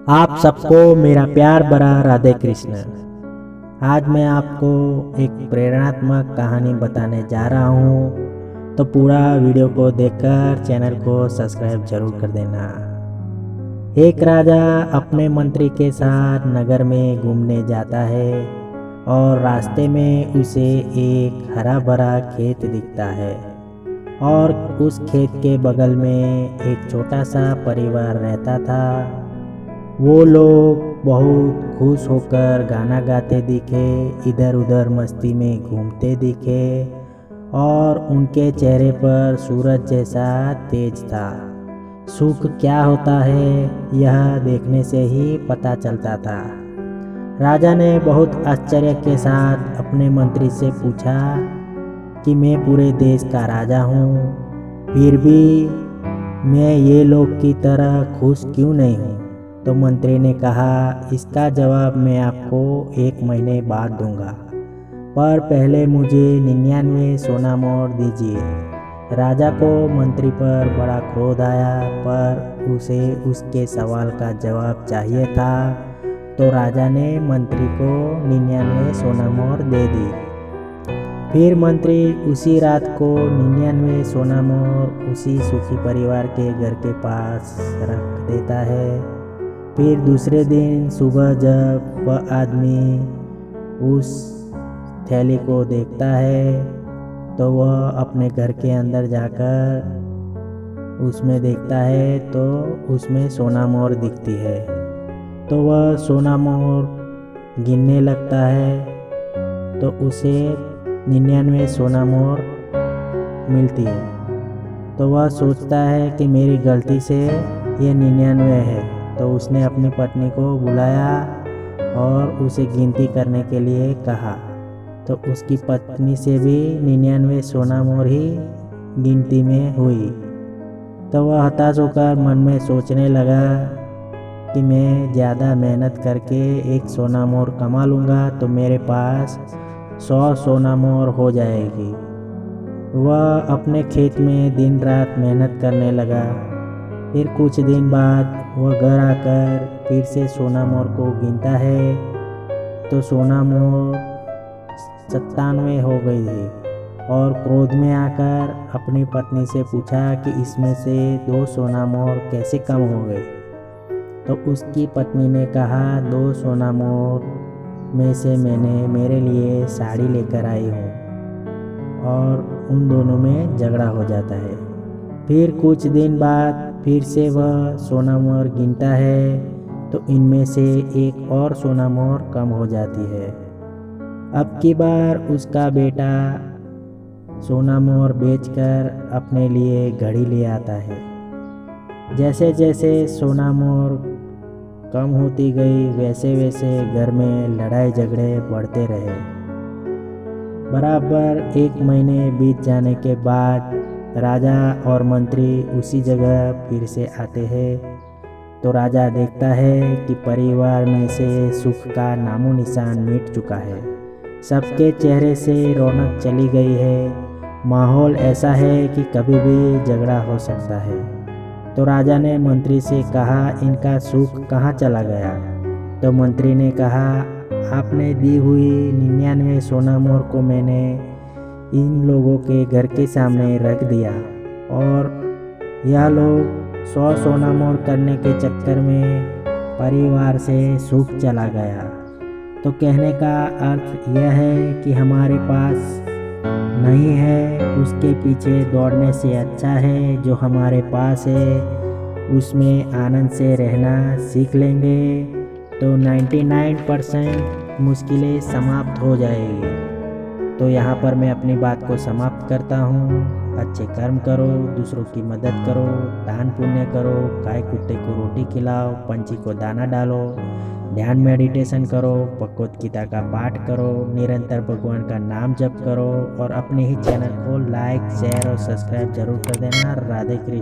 आप सबको मेरा प्यार भरा राधे कृष्ण। आज मैं आपको एक प्रेरणात्मक कहानी बताने जा रहा हूँ, तो पूरा वीडियो को देखकर चैनल को सब्सक्राइब जरूर कर देना। एक राजा अपने मंत्री के साथ नगर में घूमने जाता है और रास्ते में उसे एक हरा भरा खेत दिखता है और उस खेत के बगल में एक छोटा सा परिवार रहता था। वो लोग बहुत खुश होकर गाना गाते दिखे, इधर उधर मस्ती में घूमते दिखे और उनके चेहरे पर सूरज जैसा तेज था। सुख क्या होता है यह देखने से ही पता चलता था। राजा ने बहुत आश्चर्य के साथ अपने मंत्री से पूछा कि मैं पूरे देश का राजा हूँ, फिर भी मैं ये लोग की तरह खुश क्यों नहीं हूँ। तो मंत्री ने कहा, इसका जवाब मैं आपको 1 महीने बाद दूंगा, पर पहले मुझे 99 सोना मोहर दीजिए। राजा को मंत्री पर बड़ा क्रोध आया, पर उसे उसके सवाल का जवाब चाहिए था। तो राजा ने मंत्री को 99 सोना मोहर दे दी। फिर मंत्री उसी रात को 99 सोना मोहर उसी सुखी परिवार के घर के पास रख देता है। फिर दूसरे दिन सुबह जब वह आदमी उस थैली को देखता है तो वह अपने घर के अंदर जाकर उसमें देखता है तो उसमें सोना मोहर दिखती है। तो वह सोना मोहर गिनने लगता है तो उसे 99 सोना मोहर मिलती है। तो वह सोचता है कि मेरी गलती से ये 99 है। तो उसने अपनी पत्नी को बुलाया और उसे गिनती करने के लिए कहा। तो उसकी पत्नी से भी 99 सोना मोहर ही गिनती में हुई। तो वह हताश होकर मन में सोचने लगा कि मैं ज़्यादा मेहनत करके एक सोना मोहर कमा लूँगा तो मेरे पास 100 सोना मोहर हो जाएगी। वह अपने खेत में दिन रात मेहनत करने लगा। फिर कुछ दिन बाद वह घर आकर फिर से सोना मोहर को गिनता है तो सोना मोहर 97 हो गई थी और क्रोध में आकर अपनी पत्नी से पूछा कि इसमें से 2 सोना मोहर कैसे कम हो गई। तो उसकी पत्नी ने कहा, 2 सोना मोहर में से मैंने मेरे लिए साड़ी लेकर आई हूँ, और उन दोनों में झगड़ा हो जाता है। फिर कुछ दिन बाद फिर से वह सोना मोहर गिनता है तो इनमें से एक और सोना मोहर कम हो जाती है। अब की बार उसका बेटा सोना मोहर बेचकर अपने लिए घड़ी ले आता है। जैसे जैसे सोना मोहर कम होती गई वैसे वैसे घर में लड़ाई झगड़े बढ़ते रहे। बराबर 1 महीने बीत जाने के बाद राजा और मंत्री उसी जगह फिर से आते हैं। तो राजा देखता है कि परिवार में से सुख का नामो निशान मिट चुका है। सबके चेहरे से रौनक चली गई है। माहौल ऐसा है कि कभी भी झगड़ा हो सकता है। तो राजा ने मंत्री से कहा, इनका सुख कहाँ चला गया। तो मंत्री ने कहा, आपने दी हुई 99 सोना मोहर को मैंने इन लोगों के घर के सामने रख दिया और यह लोग 100 सोना मोहर करने के चक्कर में परिवार से सुख चला गया। तो कहने का अर्थ यह है कि हमारे पास नहीं है उसके पीछे दौड़ने से अच्छा है जो हमारे पास है उसमें आनंद से रहना सीख लेंगे तो 99% मुश्किलें समाप्त हो जाएगी। तो यहाँ पर मैं अपनी बात को समाप्त करता हूँ। अच्छे कर्म करो, दूसरों की मदद करो, दान पुण्य करो, गाय कुत्ते को रोटी खिलाओ, पंछी को दाना डालो, ध्यान मेडिटेशन करो, भगवत गीता का पाठ करो, निरंतर भगवान का नाम जप करो और अपने ही चैनल को लाइक शेयर और सब्सक्राइब जरूर कर देना। राधे कृष्ण।